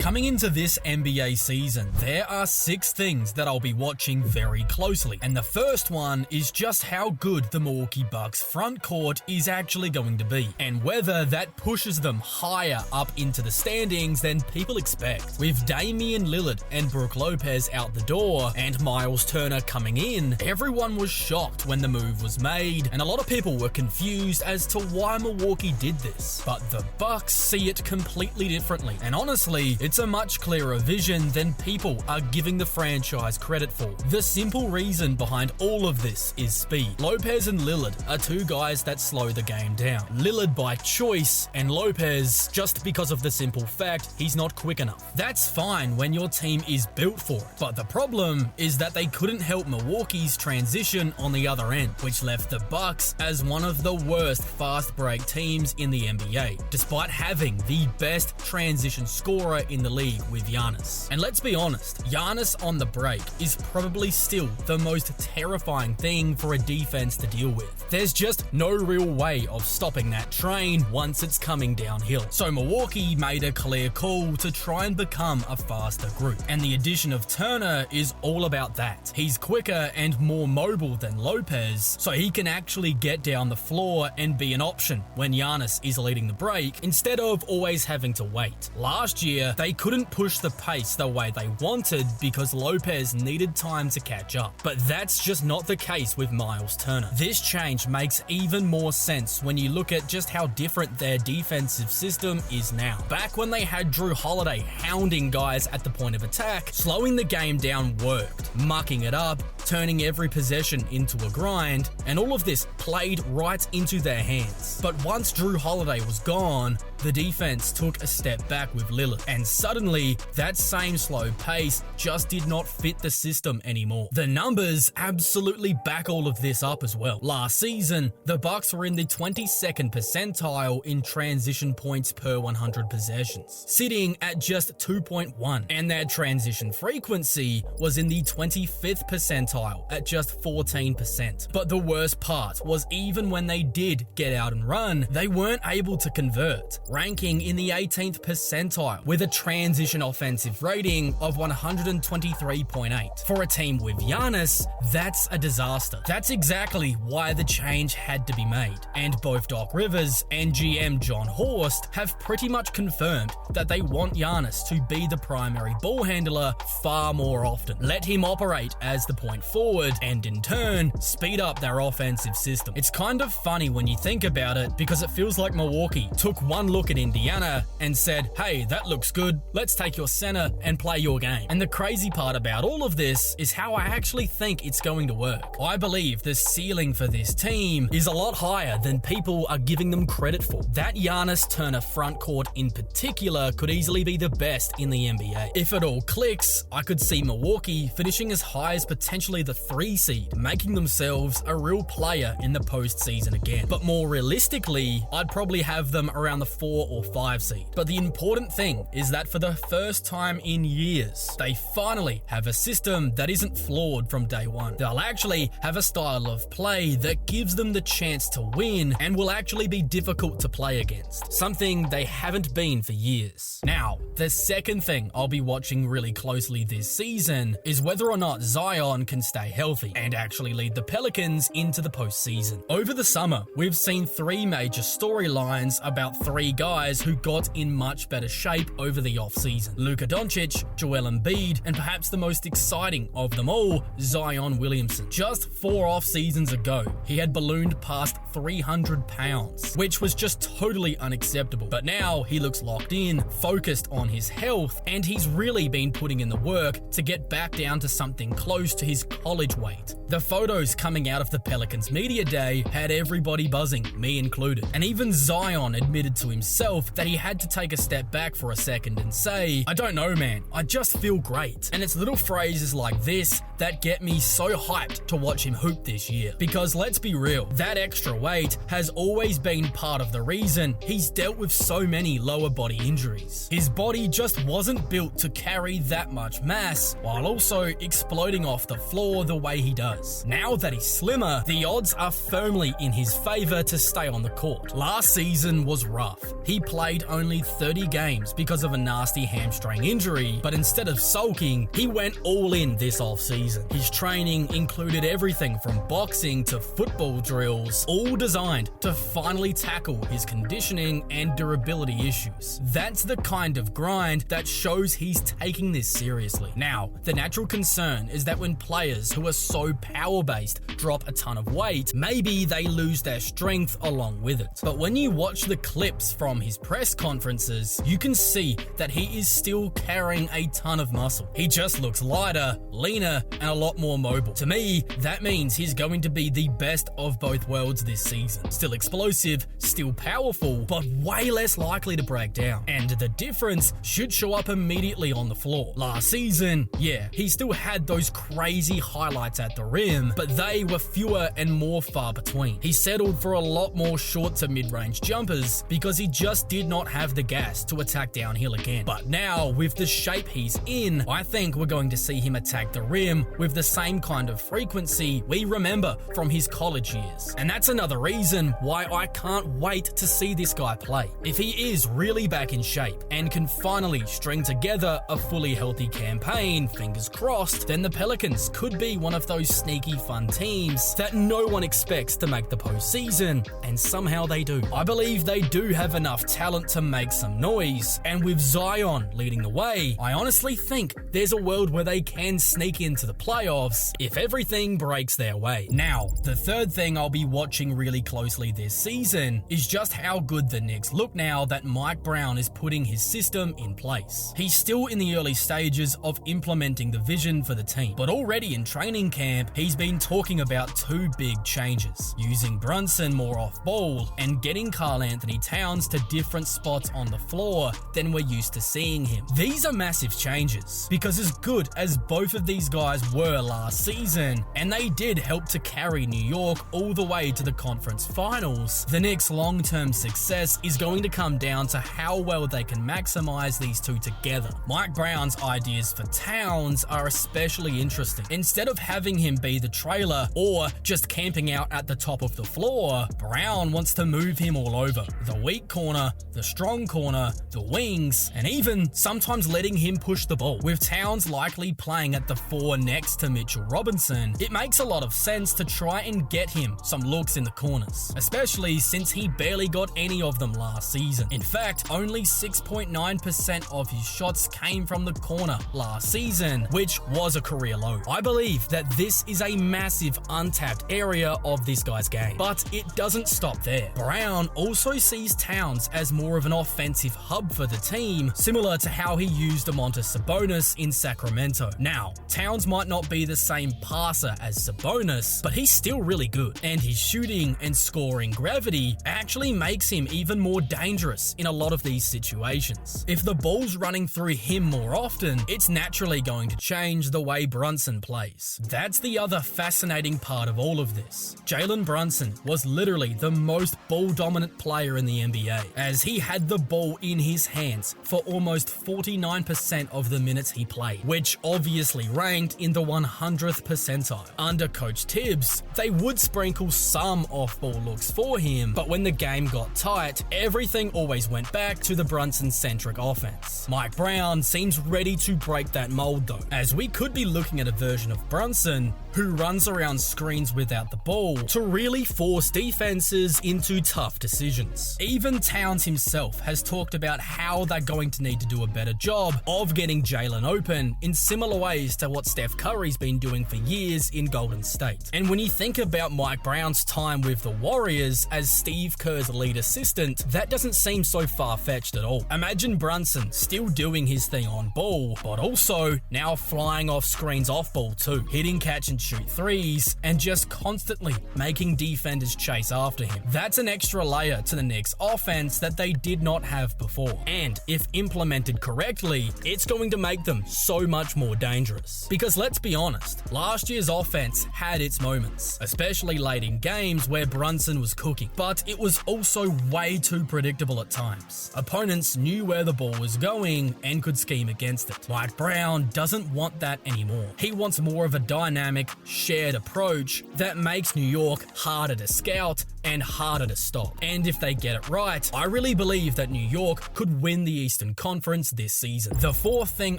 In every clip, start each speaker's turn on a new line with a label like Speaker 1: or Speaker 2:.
Speaker 1: Coming into this NBA season, there are 6 things that I'll be watching very closely, and the first one is just how good the Milwaukee Bucks front court is actually going to be, and whether that pushes them higher up into the standings than people expect. With Damian Lillard and Brook Lopez out the door, and Miles Turner coming in, everyone was shocked when the move was made, and a lot of people were confused as to why Milwaukee did this. But the Bucks see it completely differently, and honestly, it's a much clearer vision than people are giving the franchise credit for. The simple reason behind all of this is speed. Lopez and Lillard are 2 guys that slow the game down. Lillard by choice, and Lopez just because of the simple fact he's not quick enough. That's fine when your team is built for it, but the problem is that they couldn't help Milwaukee's transition on the other end, which left the Bucks as one of the worst fast break teams in the NBA, despite having the best transition scorer in the league with Giannis. And let's be honest, Giannis on the break is probably still the most terrifying thing for a defense to deal with. There's just no real way of stopping that train once it's coming downhill. So Milwaukee made a clear call to try and become a faster group, and the addition of Turner is all about that. He's quicker and more mobile than Lopez, so he can actually get down the floor and be an option when Giannis is leading the break instead of always having to wait. Last year, they couldn't push the pace the way they wanted because Lopez needed time to catch up, but that's just not the case with Miles Turner. This change makes even more sense when you look at just how different their defensive system is now. Back when they had Drew Holiday hounding guys at the point of attack, slowing the game down worked, mucking it up, turning every possession into a grind, and all of this played right into their hands. But once Drew Holiday was gone, the defense took a step back with Lillard, and suddenly that same slow pace just did not fit the system anymore. The numbers absolutely back all of this up as well. Last season, the Bucks were in the 22nd percentile in transition points per 100 possessions, sitting at just 2.1, and their transition frequency was in the 25th percentile at just 14%. But the worst part was even when they did get out and run, they weren't able to convert, ranking in the 18th percentile with a transition offensive rating of 123.8. For a team with Giannis, that's a disaster. That's exactly why the change had to be made, and both Doc Rivers and GM John Horst have pretty much confirmed that they want Giannis to be the primary ball handler far more often. Let him operate as the point forward, and in turn, speed up their offensive system. It's kind of funny when you think about it, because it feels like Milwaukee took one look at Indiana and said, hey, that looks good, let's take your center and play your game. And the crazy part about all of this is how I actually think it's going to work. I believe the ceiling for this team is a lot higher than people are giving them credit for. That Giannis Turner front court in particular could easily be the best in the NBA. If it all clicks, I could see Milwaukee finishing as high as potentially the 3 seed, making themselves a real player in the postseason again. But more realistically, I'd probably have them around the 4 or 5 seed. But the important thing is that for the first time in years, they finally have a system that isn't flawed from day one. They'll actually have a style of play that gives them the chance to win and will actually be difficult to play against, something they haven't been for years. Now, the second thing I'll be watching really closely this season is whether or not Zion can stay healthy and actually lead the Pelicans into the postseason. Over the summer, we've seen 3 major storylines about 3 guys who got in much better shape over the offseason. Luka Doncic, Joel Embiid, and perhaps the most exciting of them all, Zion Williamson. Just 4 off seasons ago, he had ballooned past 300 pounds, which was just totally unacceptable. But now he looks locked in, focused on his health, and he's really been putting in the work to get back down to something close to his college weight. The photos coming out of the Pelicans media day had everybody buzzing, me included. And even Zion admitted to himself that he had to take a step back for a second and say, I don't know man, I just feel great. And it's little phrases like this that get me so hyped to watch him hoop this year. Because let's be real, that extra weight has always been part of the reason he's dealt with so many lower body injuries. His body just wasn't built to carry that much mass while also exploding off the floor the way he does. Now that he's slimmer, the odds are firmly in his favor to stay on the court. Last season was rough. He played only 30 games because of a nasty hamstring injury, but instead of sulking, he went all in this offseason. His training included everything from boxing to football drills, all designed to finally tackle his conditioning and durability issues. That's the kind of grind that shows he's taking this seriously. Now, the natural concern is that when players who are so power-based drop a ton of weight, maybe they lose their strength along with it. But when you watch the clips from his press conferences, you can see that he is still carrying a ton of muscle. He just looks lighter, leaner, and a lot more mobile. To me, that means he's going to be the best of both worlds this season. Still explosive, still powerful, but way less likely to break down. And the difference should show up immediately on the floor. Last season, yeah, he still had those crazy highlights at the rim, but they were fewer and more far between. He settled for a lot more short to mid-range jumpers because he just did not have the gas to attack downhill again. But now, with the shape he's in, I think we're going to see him attack the rim with the same kind of frequency we remember from his college years. And that's another reason why I can't wait to see this guy play. If he is really back in shape and can finally string together a fully healthy campaign, fingers crossed, then the Pelicans could be one of those sneaky fun teams that no one expects to make the postseason, and somehow they do. I believe they do have enough talent to make some noise, and with Zion leading the way, I honestly think there's a world where they can sneak into the playoffs if everything breaks their way. Now, the third thing I'll be watching really closely this season is just how good the Knicks look now that Mike Brown is putting his system in place. He's still in the early stages of implementing the vision for the team, but already in training camp, he's been talking about two big changes: using Brunson more off ball and getting Karl Anthony Towns to different spots on the floor than we're used to seeing him. These are massive changes because as good as both of these guys were last season, and they did help to carry New York all the way to the conference finals, the Knicks' long-term success is going to come down to how well they can maximize these two together. Mike Brown's ideas for Towns are especially interesting. Instead of having him be the trailer or just camping out at the top of the floor, Brown wants to move him all over. The weak corner, the strong corner, the wings, and even sometimes letting him push the ball. With Towns likely playing at the 4 next to Mitchell Robinson, it makes a lot of sense to try and get him some looks in the corners, especially since he barely got any of them last season. In fact, only 6.9% of his shots came from the corner last season, which was a career low. I believe that this is a massive untapped area of this guy's game, but it doesn't stop there. Brown also sees Towns as more of an offensive hub for the team, similar to how he used Domantas Sabonis in Sacramento. Now, Towns might not be the same passer as Sabonis, but he's still really good, and his shooting and scoring gravity actually makes him even more dangerous in a lot of these situations. If the ball's running through him more often, it's naturally going to change the way Brunson plays. That's the other fascinating part of all of this. Jalen Brunson was literally the most ball-dominant player in the NBA, as he had the ball in his hands for almost 49% of the minutes he played, which obviously ranked in the 100th percentile. Under Coach Tibbs, they would sprinkle some off-ball looks for him, but when the game got tight, everything always went back to the Brunson-centric offense. Mike Brown seems ready to break that mold though, as we could be looking at a version of Brunson who runs around screens without the ball to really force defenses into tough decisions. Even Towns himself has talked about how they're going to need to do a better job of getting Jalen open in similar ways to what Steph Curry's been doing for years in Golden State. And when you think about Mike Brown's time with the Warriors as Steve Kerr's lead assistant, that doesn't seem so far-fetched at all. Imagine Brunson still doing his thing on ball, but also now flying off screens off ball too, hitting catch and shoot threes and just constantly making defenders chase after him. That's an extra layer to the Knicks' offense that they did not have before. And if implemented correctly, it's going to make them so much more dangerous. Because let's be honest, last year's offense had its moments, especially late in games where Brunson was cooking, but it was also way too predictable at times. Opponents knew where the ball was going and could scheme against it. Mike Brown doesn't want that anymore. He wants more of a dynamic, shared approach that makes New York harder to scout and harder to stop. And if they get it right, I really believe that New York could win the Eastern Conference this season. The fourth thing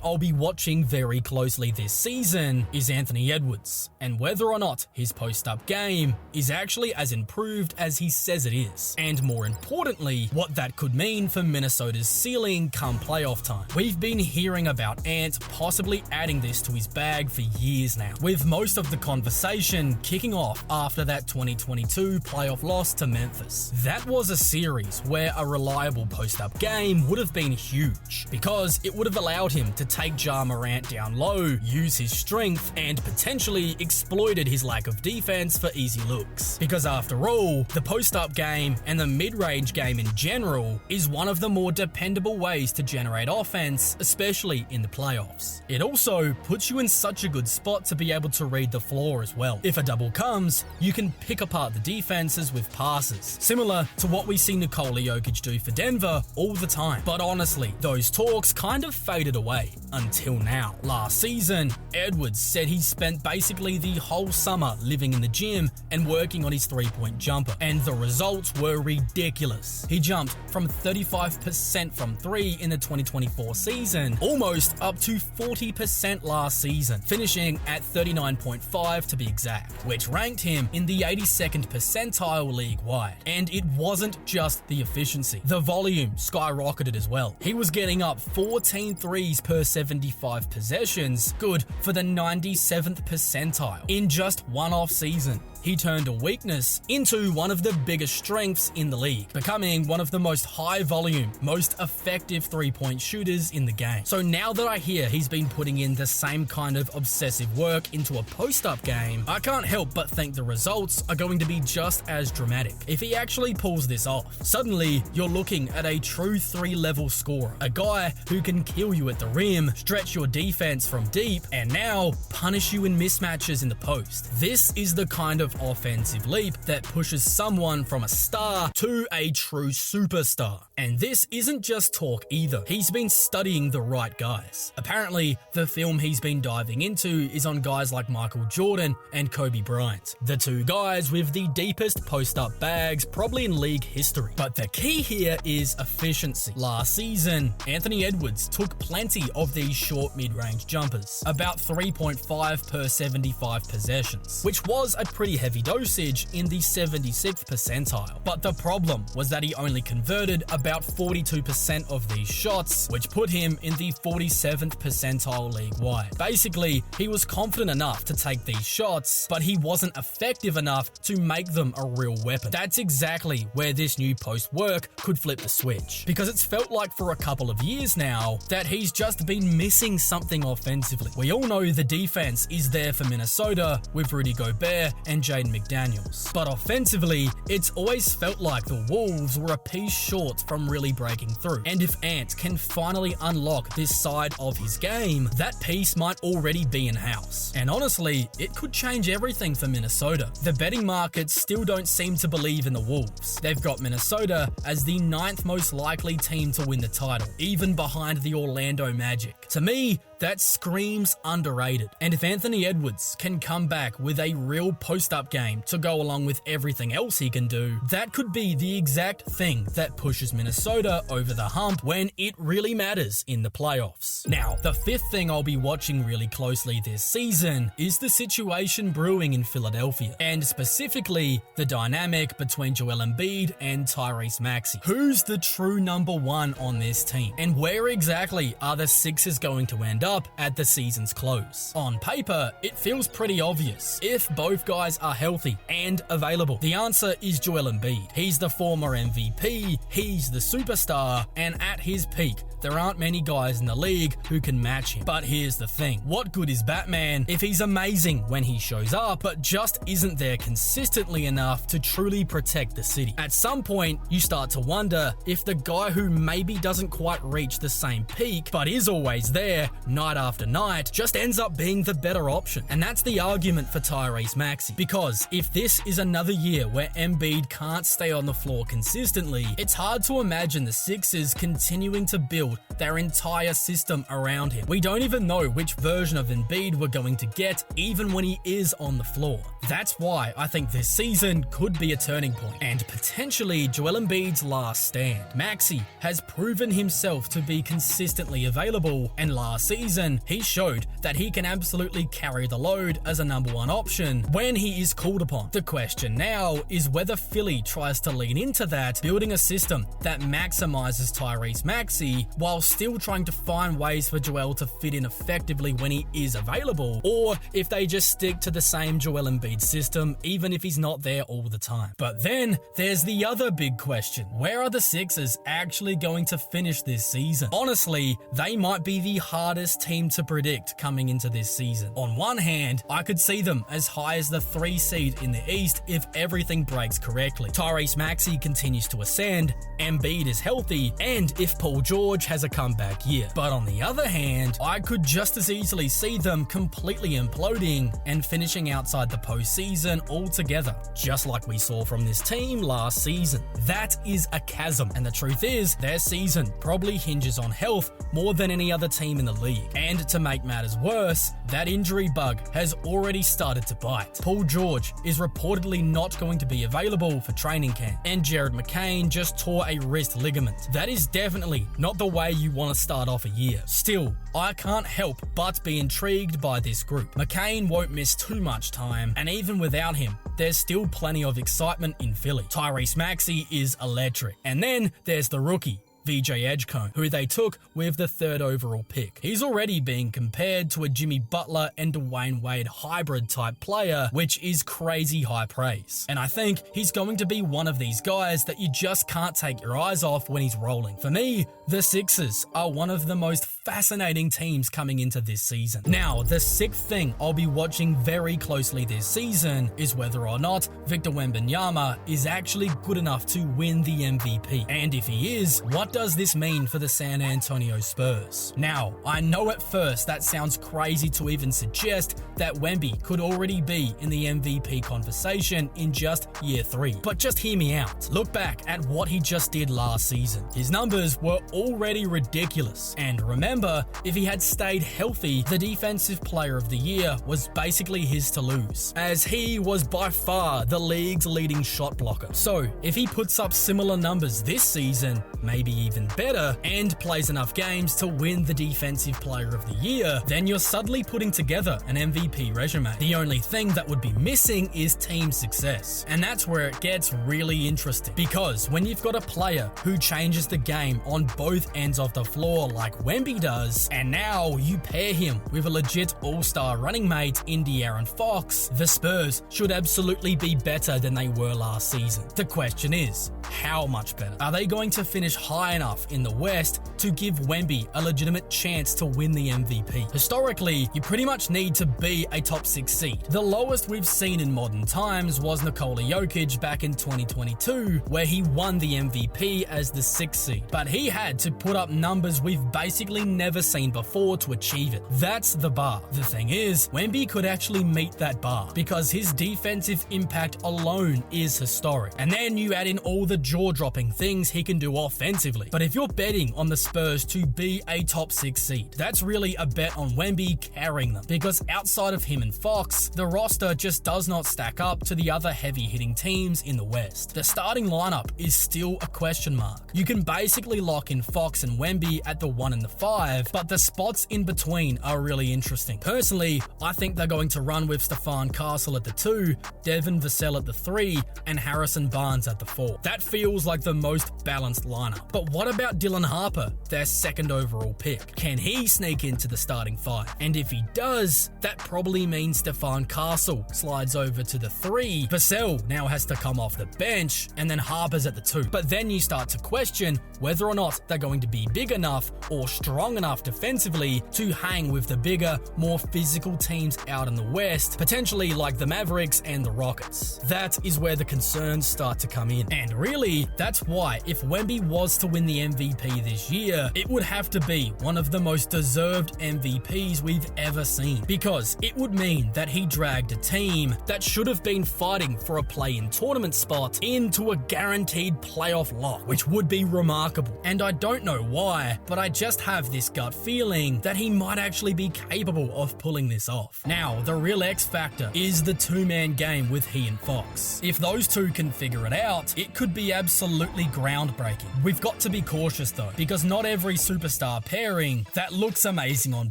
Speaker 1: I'll be watching very closely this season is Anthony Edwards, and whether or not his post-up game is actually as improved as he says it is. And more importantly, what that could mean for Minnesota's ceiling come playoff time. We've been hearing about Ant possibly adding this to his bag for years now, with most of the conversation kicking off after that 2022 playoff loss to Memphis. That was a series where a reliable post-up game would have been huge, because it would have allowed him to take Ja Morant down low, use his strength, and potentially exploited his lack of defense for easy looks. Because after all, the post-up game and the mid-range game in general is one of the more dependable ways to generate offense, especially in the playoffs. It also puts you in such a good spot to be able to read the floor as well. If a double comes, you can pick apart the defenses with passes, similar to what we see Nikola Jokic do for Denver all the time. But honestly, those talks kind of faded away until now. Last season, Edwards said he spent basically the whole summer living in the gym and working on his three-point jumper, and the results were ridiculous. He jumped from 35% from three in the 2024 season, almost up to 40% last season, finishing at 39.5 to be exact, which ranked him in the 82nd percentile league-wide. And it wasn't just the efficiency. The volume skyrocketed as well. He was getting up 14 threes per 75 possessions, good for the 97th percentile. In just one off season, he turned a weakness into one of the biggest strengths in the league, becoming one of the most high-volume, most effective three-point shooters in the game. So now that I hear he's been putting in the same kind of obsessive work into a post-up game, I can't help but think the results are going to be just as dramatic. If he actually pulls this off, suddenly you're looking at a true three-level scorer, a guy who can kill you at the rim, stretch your defense from deep, and now punish you in mismatches in the post. This is the kind of offensive leap that pushes someone from a star to a true superstar. And this isn't just talk either. He's been studying the right guys. Apparently, the film he's been diving into is on guys like Michael Jordan and Kobe Bryant, the two guys with the deepest post-up bags probably in league history. But the key here is efficiency. Last season, Anthony Edwards took plenty of these short mid-range jumpers, about 3.5 per 75 possessions, which was a pretty heavy dosage in the 76th percentile. But the problem was that he only converted about 42% of these shots, which put him in the 47th percentile league-wide. Basically, he was confident enough to take these shots, but he wasn't effective enough to make them a real weapon. That's exactly where this new post work could flip the switch, because it's felt like for a couple of years now that he's just been missing something offensively. We all know the defense is there for Minnesota with Rudy Gobert and Jaden McDaniels, but offensively, it's always felt like the Wolves were a piece short from really breaking through. And if Ant can finally unlock this side of his game, that piece might already be in-house. And honestly, it could change everything for Minnesota. The betting markets still don't seem to believe in the Wolves. They've got Minnesota as the 9th most likely team to win the title, even behind the Orlando Magic. To me, that screams underrated. And if Anthony Edwards can come back with a real post-up game to go along with everything else he can do, that could be the exact thing that pushes Minnesota over the hump when it really matters in the playoffs. Now, the fifth thing I'll be watching really closely this season is the situation brewing in Philadelphia, and specifically the dynamic between Joel Embiid and Tyrese Maxey. Who's the true number one on this team? And where exactly are the Sixers going to end up up at the season's close? On paper, it feels pretty obvious if both guys are healthy and available. The answer is Joel Embiid. He's the former MVP, he's the superstar, and at his peak, there aren't many guys in the league who can match him. But here's the thing, what good is Batman if he's amazing when he shows up, but just isn't there consistently enough to truly protect the city? At some point, you start to wonder if the guy who maybe doesn't quite reach the same peak, but is always there night after night, just ends up being the better option. And that's the argument for Tyrese Maxey. Because if this is another year where Embiid can't stay on the floor consistently, it's hard to imagine the Sixers continuing to build their entire system around him. We don't even know which version of Embiid we're going to get, even when he is on the floor. That's why I think this season could be a turning point, and potentially Joel Embiid's last stand. Maxey has proven himself to be consistently available, and last season, he showed that he can absolutely carry the load as a number one option when he is called upon. The question now is whether Philly tries to lean into that, building a system that maximizes Tyrese Maxey while still trying to find ways for Joel to fit in effectively when he is available, or if they just stick to the same Joel Embiid system even if he's not there all the time. But then there's the other big question. Where are the Sixers actually going to finish this season? Honestly, they might be the hardest team to predict coming into this season. On one hand, I could see them as high as the 3 seed in the East if everything breaks correctly. Tyrese Maxey continues to ascend, Embiid is healthy, and if Paul George has a comeback year. But on the other hand, I could just as easily see them completely imploding and finishing outside the postseason altogether, just like we saw from this team last season. That is a chasm, and the truth is, their season probably hinges on health more than any other team in the league. And to make matters worse, that injury bug has already started to bite. Paul George is reportedly not going to be available for training camp, and Jared McCain just tore a wrist ligament. That is definitely not the way you want to start off a year. Still, I can't help but be intrigued by this group. McCain won't miss too much time, and even without him, there's still plenty of excitement in Philly. Tyrese Maxey is electric. And then there's the rookie, VJ Edgecombe, who they took with the 3rd overall pick. He's already being compared to a Jimmy Butler and Dwayne Wade hybrid type player, which is crazy high praise. And I think he's going to be one of these guys that you just can't take your eyes off when he's rolling. For me, the Sixers are one of the most fascinating teams coming into this season. Now, the 6th thing I'll be watching very closely this season is whether or not Victor Wembanyama is actually good enough to win the MVP. And if he is, what does this mean for the San Antonio Spurs? Now, I know at first that sounds crazy to even suggest that Wemby could already be in the MVP conversation in just year 3. But just hear me out. Look back at what he just did last season. His numbers were already ridiculous. And remember, if he had stayed healthy, the Defensive Player of the Year was basically his to lose, as he was by far the league's leading shot blocker. So, if he puts up similar numbers this season, maybe even better, and plays enough games to win the Defensive Player of the Year, then you're suddenly putting together an MVP resume. The only thing that would be missing is team success. And that's where it gets really interesting, because when you've got a player who changes the game on both ends of the floor like Wemby does, and now you pair him with a legit all-star running mate in De'Aaron Fox, the Spurs should absolutely be better than they were last season. The question is, how much better? Are they going to finish high enough in the West to give Wemby a legitimate chance to win the MVP? Historically, you pretty much need to be a top 6 seed. The lowest we've seen in modern times was Nikola Jokic back in 2022, where he won the MVP as the 6th seed. But he had to put up numbers we've basically never seen before to achieve it. That's the bar. The thing is, Wemby could actually meet that bar because his defensive impact alone is historic. And then you add in all the jaw-dropping things he can do offensively. But if you're betting on the Spurs to be a top 6 seed, that's really a bet on Wemby carrying them, because outside of him and Fox, the roster just does not stack up to the other heavy-hitting teams in the West. The starting lineup is still a question mark. You can basically lock in Fox and Wemby at the 1 and the 5, but the spots in between are really interesting. Personally, I think they're going to run with Stephon Castle at the 2, Devin Vassell at the 3, and Harrison Barnes at the 4. That feels like the most balanced lineup. But But what about Dylan Harper, their second overall pick? Can he sneak into the starting five? And if he does, that probably means Stefan Castle slides over to the 3. Vassell now has to come off the bench, and then Harper's at the 2. But then you start to question whether or not they're going to be big enough or strong enough defensively to hang with the bigger, more physical teams out in the West, potentially like the Mavericks and the Rockets. That is where the concerns start to come in. And really, that's why if Wemby was to win the MVP this year, it would have to be one of the most deserved MVPs we've ever seen, because it would mean that he dragged a team that should have been fighting for a play-in tournament spot into a guaranteed playoff lock, which would be remarkable. And I don't know why, but I just have this gut feeling that he might actually be capable of pulling this off. Now, the real X factor is the two-man game with he and Fox. If those two can figure it out, it could be absolutely groundbreaking. We've got to be cautious though, because not every superstar pairing that looks amazing on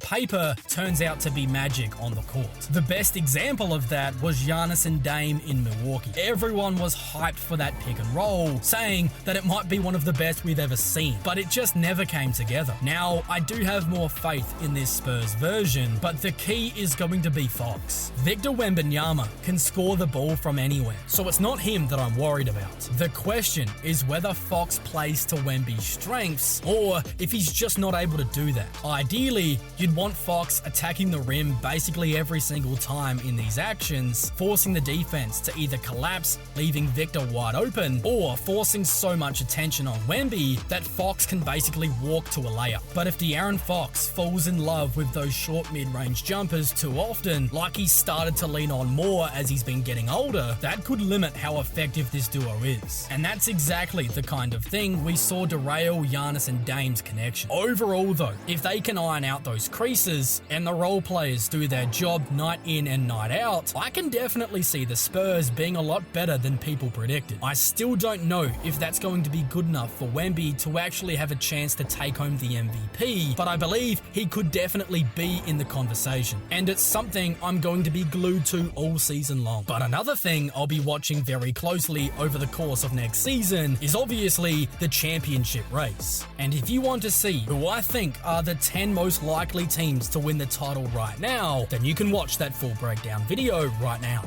Speaker 1: paper turns out to be magic on the court. The best example of that was Giannis and Dame in Milwaukee. Everyone was hyped for that pick and roll, saying that it might be one of the best we've ever seen, but it just never came together. Now, I do have more faith in this Spurs version, but the key is going to be Fox. Victor Wembanyama can score the ball from anywhere, so it's not him that I'm worried about. The question is whether Fox plays to Wemby's strengths, or if he's just not able to do that. Ideally, you'd want Fox attacking the rim basically every single time in these actions, forcing the defense to either collapse, leaving Victor wide open, or forcing so much attention on Wemby that Fox can basically walk to a layup. But if De'Aaron Fox falls in love with those short mid-range jumpers too often, like he's started to lean on more as he's been getting older, that could limit how effective this duo is. And that's exactly the kind of thing we saw derail Giannis and Dame's connection. Overall though, if they can iron out those creases and the role players do their job night in and night out, I can definitely see the Spurs being a lot better than people predicted. I still don't know if that's going to be good enough for Wemby to actually have a chance to take home the MVP, but I believe he could definitely be in the conversation, and it's something I'm going to be glued to all season long. But another thing I'll be watching very closely over the course of next season is obviously the championship race. And if you want to see who I think are the 10 most likely teams to win the title right now, then you can watch that full breakdown video right now.